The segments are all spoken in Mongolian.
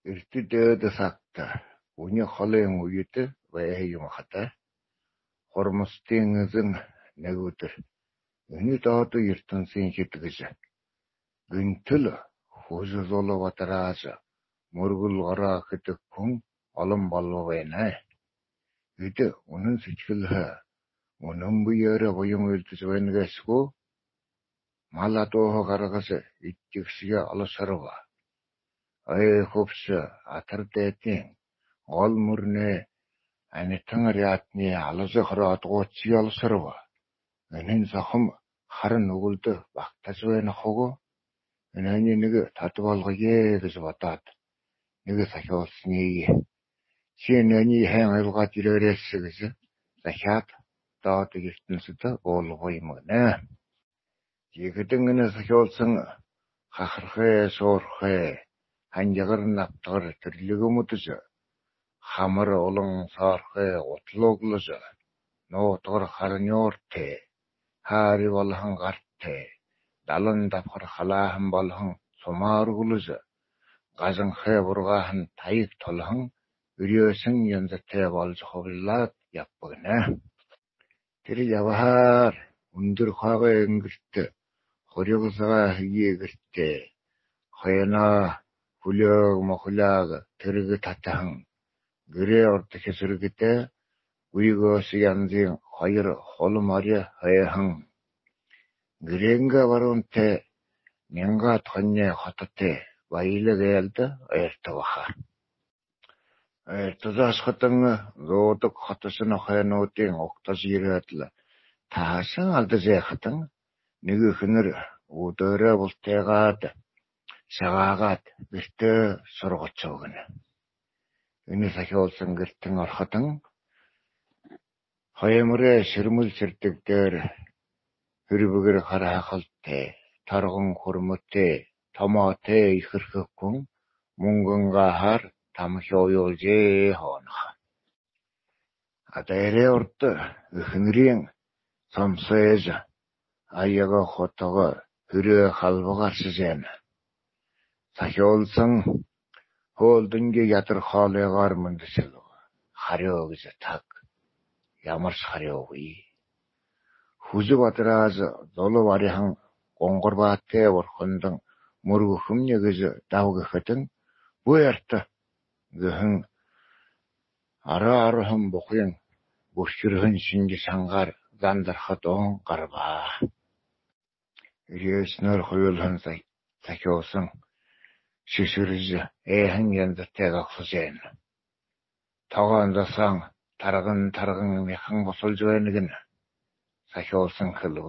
Эрти дөөдө сакта. Уни холын уйты вэхэ юмахата. Хормостын ызын нэгүтэр. Үни дооду ертөнцийн хитгэж. Гүнтөл хужузоло ватараажа. Мөргүл гараа хитэг хүн олон болов байна. Үдэ үнэн сэтгэлхэ. Үнэн буяра буян үлдэж байна гэсгүй. Малатоохо гаргаж итгшгэ алсарва. Ай хөвс атардэтийн гол мөрнө анитан рятны алзы хороодгууци алсарва. Энэн сахам харан нүгэлд багтаж байна хого. Энэний нэг татвалгае гэж бодоод нэг сахиулсны. Чи нэний хэн айлгаад ирээрээс гэж захиад доод ертөнцөд уулгүй юм нэ. Жигдэн энэ сахиулсан хахархэ суурхэ ханжагар наптгар төрлөгөмөдөж хамар олон саархэ утлууглож ноотгор харнёорте хаари болхон гарте далан давхар халаахан болхон сумааргулж газанхэ бургаахан таяг толхон өрөөсөн янзтай болж ховлаад явбагна. Тэр явахаар өндөр хаагаа өнгөрт хоригсаа хийгэртэ хаяна хүлээг мохлааг тэрэг татахан гэрээ орд хэсэрэгдэ уйгоос янзын хоёр холморь хайхан гэрэнгэ баруунте мянгат хонья хототе баялаг ялда ойртоваха. Ойртозаас хотон зоодог хотосын хайнуудын октос ирээдл таасан алдаж яхатан нэг ихнэр өдөрөө бултайгаад сагаагаад гэртээ сургоч өгнө. Энэ сахиулсан гэртэн орхотон хоёмрэ ширмэл сэрдэг дээр хөрбөгөр харахалтай тарган хурмөтэй томоотэй ихэрхэхгүй мөнгөнгахаар тамхиоюулжээ хоонох. Адэрэ урд ихнэрийн самсэж аяга хотого хүрээ халбагарсжээн. Сахиулсан хоолдонги ядар хоолыгаар мөндөсөл хариу гэж таг ямарч хариугүй. Хүзү батраас золов арихан гонгорбаатай урхандан мөргөхөмнө гэж давгахтан буярта гэн араахан бухын бүшгэрхэн шинж сангаар зандархад он гарбаа. Ирээснэр хуйлхан сахиулсан шиширж эхэн янзтай гахсжээн. Тогоон засан тарган мяхан босолж байна гэн сахиулсан хэлв.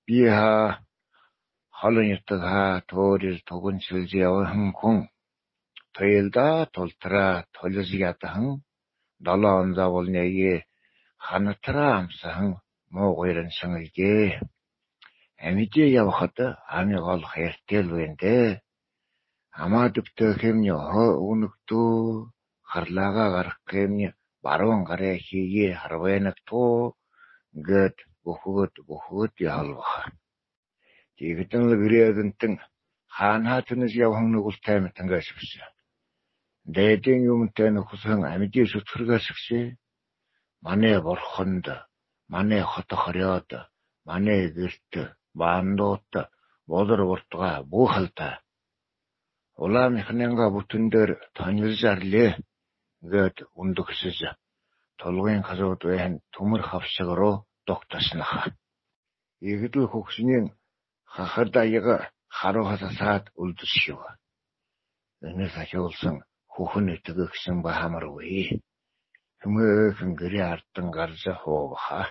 Би холын ятга тоорил тогончилж явхан хүн тойлда тултраа толж ятхан долоон завуулнэе ханатраа амсахан моогойрон сангилгээ. Амидээ явхад ами гол хайртэл вэндэ. Амаа дэвтэ хэмнэ өнөгтөө харлаага гарах хэмнэ баруун гараа хийе харвэнагтөө гэд бөхөд ялвах. Тэгтэн л гэрээдэнтэн хаанаа тэнэс явхан нүгэлтэй мэтэнгэшвч. Дэдийн юмтай нөхсөн амидээ сүтгэргэшвч. Манай борхонд манай хот хорёод манай гэрт баандуут бодор уртга буухалта. Улаан ихнэнга бүтэн дээр тонилж арлээ гэд үндгсэж толгойн хажууд байна төмөр хавшиг руу тогтоснах. Игдэл хөгшнийн хахад аяга харуу хасаад үлдэшив. Энэ сахиулсан хүүхэн итгэгсэн баамаргүй. Хүмүүхэн гэрээ ардан гарж хоовха.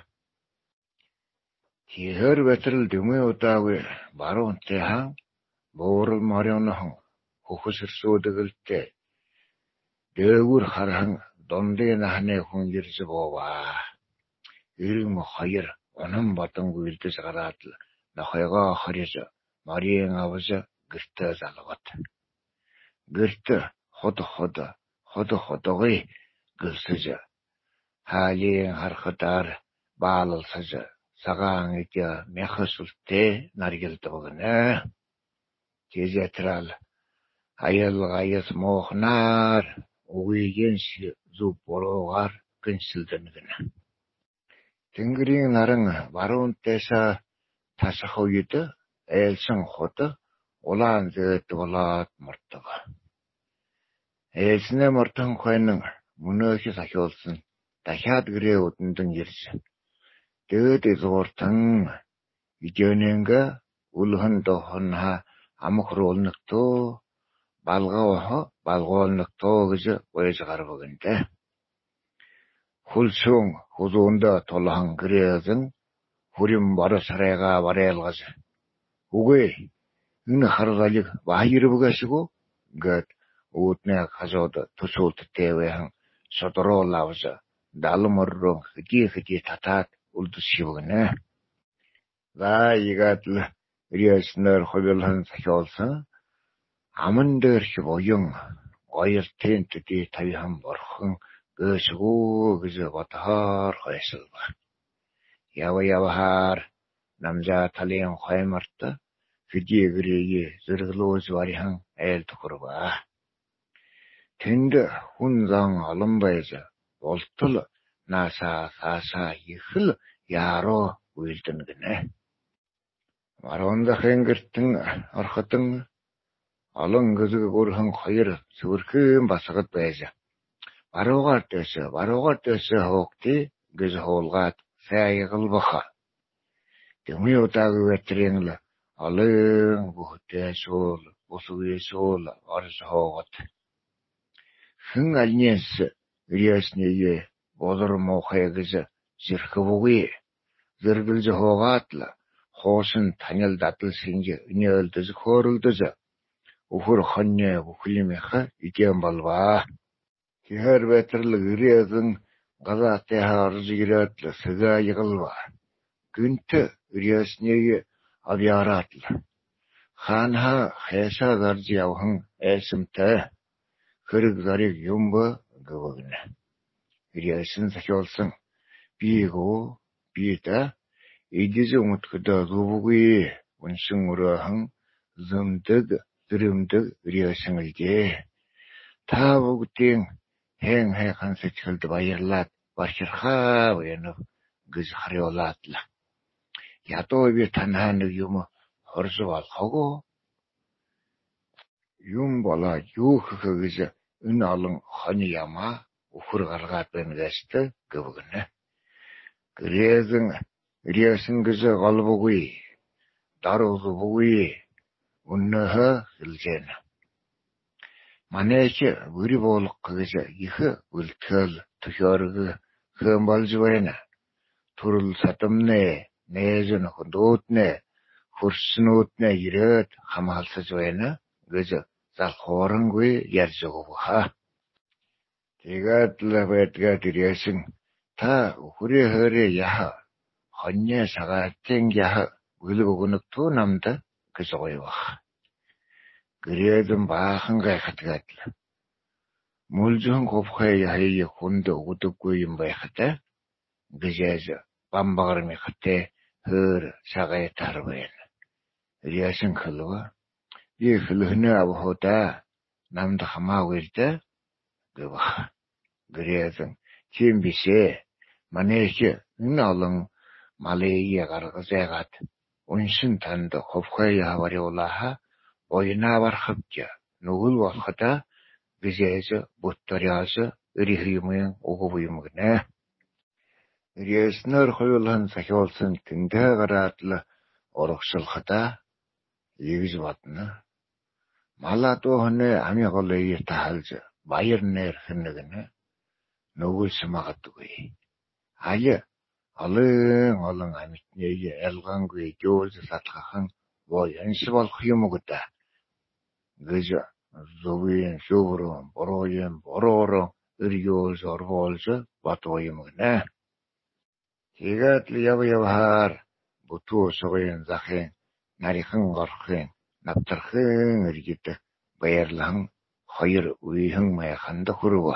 Тихэр бэтрэл дөмөө удаагүй баруунтай хаан буурал морёнохон хөхөсөрсөөдөгөлтэй дээгүр хархан дондын нахны хүн ирж бооваа. Ирэм хоёр онон бодонгүй илдэж гараад л нохойгоо хориж морийн авж гэртээ залгат. Гэрт ходогой гэлсэж хаалын харахтаар баалалсаж цагаан идэ мяхасултэ наргэлдэг гэнэ. Тэжэтрал аялгайыс мохнаар угиген зүп бороогаар гынсылдангына. Тэнгэрийн наран баруунтайса тасах үед ээлсэн хот улаан зөөд болоод мортого. Ээлснээ мортон хойнон мөнөөс ахиулсан дахиад гэрээ өдөндөн ирж дээд изууртан ижөнэнгэ үлхэн дохонха амх руулнагтоо балгоолнагтоо гэж уяж гарбагэнтэй. Хулсун хузуунда толхан гэрээзэн хүрим барасарайга барайлгаж үгүй энэ харгалыг баайрбгашгүй гэд үүднээ хажууд төсөөлттэй байхан содроолавж далморрон хити татаад үлдэсгивгэнэ. За иgadл риэснэр хөвөлхэн сахиолсан аман дээр боён гоёр тэнтэди тавихан борхон гөөсгөө гэж бодохоор хойсолба. Явахаар намжаа талын хоймарт хидигрэги зэрэглөөж варихан айл тохорба. Тэнд хүн зан олон байж болтол наасаа ихэл яароо уйлдэн гинэ. Марондахын гэртэн орхотон олон гэзэг өрхөн хоёр сүрхэн басгад байж баруугаар дэше хоогти гэж хоолгаад сайгалбаха. Тэми удааг ветрийн л олон бүхтэшүүл бусуйшүүл орж хоогот. Хэн альнес риэснэе бодор мохай гэж сэрхвгүй зэргэлж хоогаад л хоосон танил дадал шинж нөөлдөж хөөрөлдөж өхөр хонья бүхлимэха идэм болваа. Хэр ветрл гэрээзэн газаатай харж ирээд л сэгээйгалва. Гэнт риэснэе авьяарат л хаанха хэсаа гарч явхан эсэмтэй хэрэг зарыг юмба гэгнэ. Риэсэн сахиолсан бида идэж өмтгөдөө зүвгүй уншин өрөхан зөмдөг зэрэмдэг риэсэн илгээ. Та бүгдийн хэн хайхан сэтгэлд баярлаад баширхаа байна гэж хариулаад л. Ядуу би танаа нэг юм хорж болохоо. Юм болоо юу хөхө гэж энэ олон хоны ямаа өхөр гаргаад байна гэжтэй гэвгэнэ. Гэрээзэн риэсэн гэж голбгүй даруулгүй өннөхө хэлжээнэ. Манайч бүри болох гэж их үлтгэл төхөөрг хэн болж байна. Төрөл сатамнэ нээжэн хөндөөднэ хөрснөөднэ ирээд хамгаалсаж байна гэж залхуурангүй ярьж өгөха. Тэгээд л байдгаад риэсэн та өхрээ хөрөө яха хонья сагаатэн яха үлэг өгнөгтөө намда гэж гоёвах. Гэрээдэн баахан гайхатгаад л мүлжэн говхай яхий хүнд өгдөггүй юм байхтай гэж бамбагар михтэй хөр сагай тарвэн. Риэсэн хэлва би хэлхнэ авахуда намд хамаагүй л дээ гэвах. Гэрээдэн тийм бишээ манайч энэ олон малые гаргаж яагаад уншин танд ховхой явариулааха ойна бархавч нүгэл болохода гэж бутторяас өрихриймэн өгөв юм гэнэ. Риэснэр хойлон сахиолсан тэндээ гараад л орогшлохода ийгж бодно. Малаадуу хонэ ами голыг таалж баяр нэр хэнэгнэ нүгэл магадгүй. Ая олон амитнээ ялгангүй жуулж сатлахан воянш болох юм гоо гэж зөвийн шүүрэн бороо өргөөлж орволж батуу юм гэнэ. Тэгээд л явахаар бүтүү согын захын нарийнхан горхын навтрахын иргэд баярлан хоёр үеийн майханд хүрв.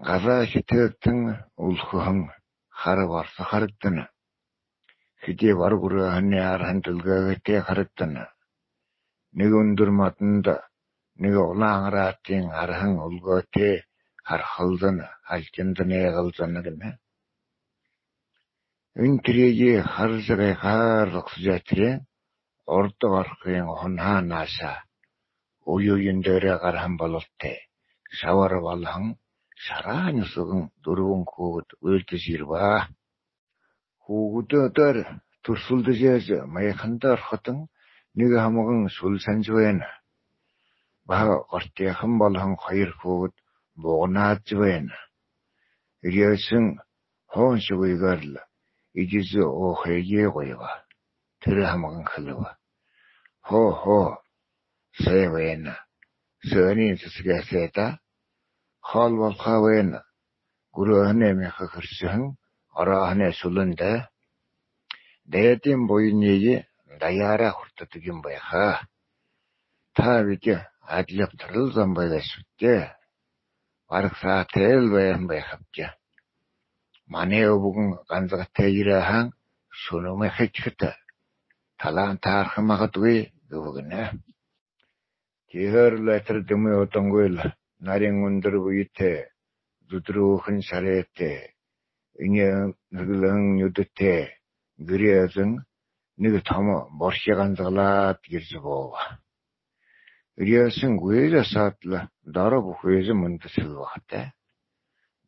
Газаа хитэгтэн үлхэхэн хар барса харагдана. Хидий баргураа ханы архан төлгөөтэй харагдана. нэг өндөр модонд нэг улаан раатын архан улгоотэй хархалдан алжинд нэгалзана гэнэ. Энтрийг харжгай харлахсжатрын орд гарахын хонхаанааса уюуин дээрээ гархан бололтой шавар болон шараанысгэн дөрвөн хүүхэд уйлдэж ирваа. Хүүгүүдээр төрсөлдөж маяханд орхотон нэг хамган шул санж байна. Бага гортойхон болон хоёр хүүхэд буугнааж байна. Ирээсэн хоон шугүйгээр л ижиж оохэйгээ гоёва. Тэр хамган хэлва. Хоо сэвэна. Сөний сэсгэсэта хол болохавэна. Гүрөөхнэ мяха хөрсөн ороохнэ сулунда дээдийн буйныг даяараа хүртдэг юм байхаа. Та бид адлаг төрөл зам байгашвтэ. Бараг саатэл байм байхавча. Манай өвгөн ганцгатай ирэхэн шунумэ хэчхэтэ. Талаан таархан магадгүй гүвгэнэ. Тихэр лэтэр дэми отонгуйл нарийн өндөр буйтэй зүдрүүхэн шарээтэй инэ нэглэн нүдтэй гэрээзэн нэг том борши ганцгалаад гэрж боова. Ирээсэн гүйрасаатла дороо бүхвэзэн мөндөсөл багтай.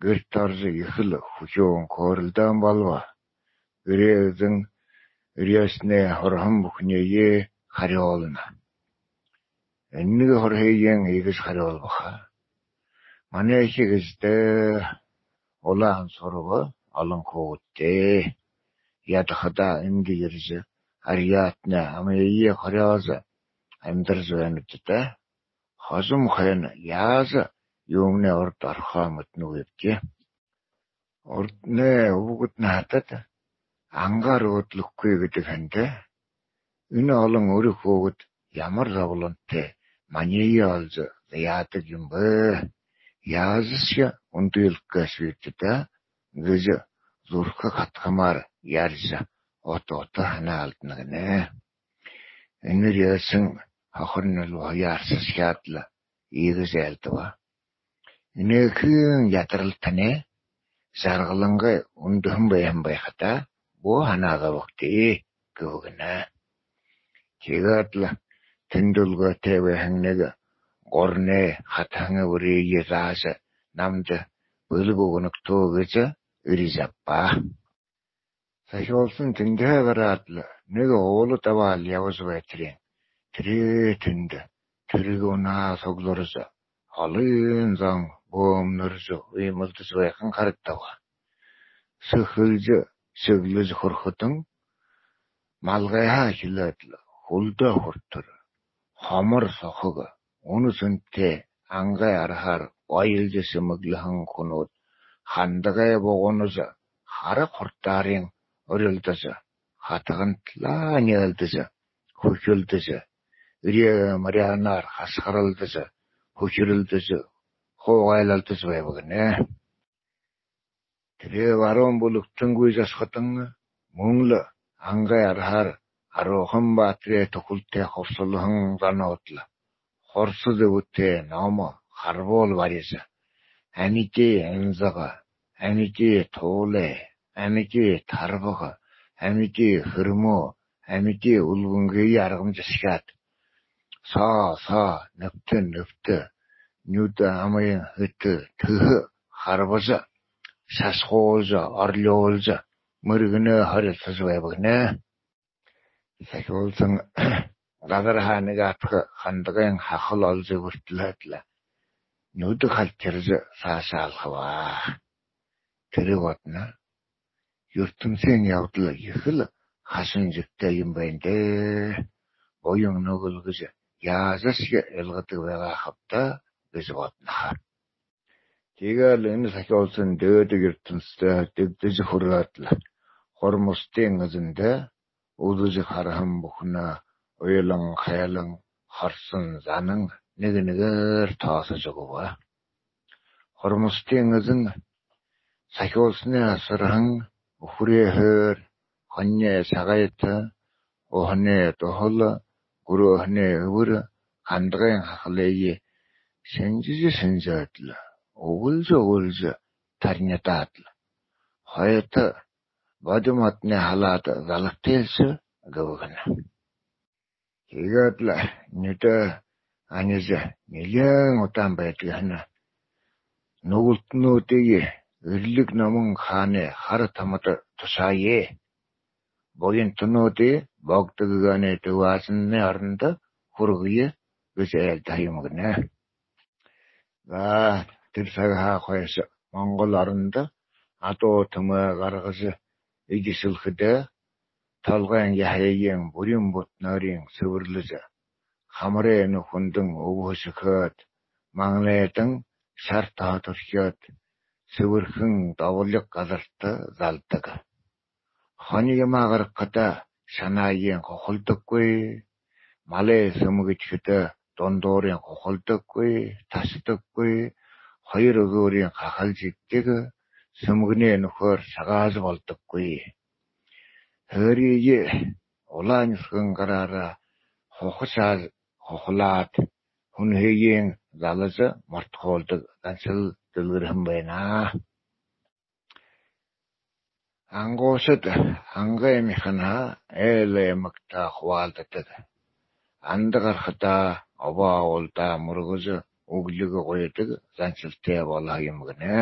Гэрт орж ихэл хүчөөн кооролдон болва. Гэрээзэн ирээснэ хорхон бүхнэе хариолна. Энэг хорхейн игэж хариолбаха. Манай ихгэжтэй улаан сурга олон хүүтэй. Ядахада энгэрж ариатна амэе хориоз амьдарж байна гэдэг. Хожим хэн яаз юмны орд орхоо мөтнүгэвчээ. Орднэ өвгөд наатад ангаар өдлөхгүй гэдэг хэнтэй. Энэ олон өрөх хөөгд ямар зовлонтой маний олж яадаг юм бэ? Яазш ундылгээс витдэ гэж зүрх хатгамаар ярьж ото ханаалдна гэнэ. Энэр яасан хохорнол яарсас шаадла ийгэж ялдва. Энэхэн ядрал таны саргаланга өндөм байм байхата бо ханага вахти гүгнэ. Чигатла тэндулготэй байхан нэг горны хатанга үрээ зааш намд бөлгөгнөктөө гэж ирижаппа. Сахиолсон тэндээгараатла нэг уулу даваал явж байтрын тэрэтэнд тэргүүнаа соглорж халын зан бөөмнөрж уймалдж байхан харагдава. Сөхөлж сөглөж хорхотон малгайхаа хилээдл хүлдэ хуртэр хомор сохог үнэсэнтэй ангай арахаар гойлж сэмэглэхэн хүнүүд хандагай богоноз харах хуртаарын орилдаж хатгантлаа нялдаж хөхөлдөж ирээ марианаар хасгаралдаж хөшрөлдөж хуугайлалдаж байвгнэ. Тэрээ варон бүлэгтэнгүй засхотон мөнгөл ангай арахаар арухан баатрээ төхөлтэй ховсолхон заноотла хорсод өвөтэй номо харвол варisa амити энзага амити тооле амити тарбага амити хөрмөө амити үлгэнгээ аргамжсгаад саа нэвтэ нүд амын хөт төх харваж шашхуулж орлуулж мөргөнө харилцаж байвгнэ. Сахиолсон газар хааныг атх хандгын хахал олж хүртлээдла нүд халтэрж саашаалхава. Тэрэг бодно. ертөнцийн явдал их л хашин зэгтэй юм байна дээ. Боён нүгэл гэж яасаш ялгадаг байгаа хавта гэж бодно. Тэгэл энэ сахиолсон дээдэг ертөнцтэй дэгдэж хүрээдла хормостын эзэндээ үзэж хархан бүхнэ уйлан хайлан харсан занан нэгээр тоосож өгвэ. Хормостын эзэн сахиолсны асархан өхрээ хөр хонья сагайт ohne tohol гүрөһне өвөр хандгын хахлыйы сенжижи өгүлжө тарнятаатла хайыты бодиматны халаат залактелсө гывгына. Хийгээдла нүдэ аниже нэлэн удаан байдгана нүгэлтнүүдийг эрлэг номон хааны хар тамад тусаае боинтнуудыг богдганы дуваасны оронд хүргье гэж айлтааймагнэ. Тэр цагаа хойш Монгол оронд адуу төмөө гаргаж игисэлхэдэ толгойн яхагийн бүрийн бут нойрын сөвөрлөж хамрын хүндэн өвөсөхөд манглайдан шар таатөрхөд сөвөрхөн довлог галарт залдаг. Хоньямаа гаргахад санаагийн хохолдоггүй, малээ сөмгөчхөд дундуурын хохолдоггүй, тасдаггүй, хоёр өгөөрийн хахалж иддэг, сөмгний нөхөр сагаал болдоггүй. Хөрийг улаансгэн гараараа хохлаад хүнхэгийн залж мартхуулдаг ганцл дэлгэрхэн байна. Ангуусад хангаймихна элэмэгта хуваалддаг. Андагархата оваа улда мөргөж өглөг гойдаг ганцлтэй болох юм гэнэ.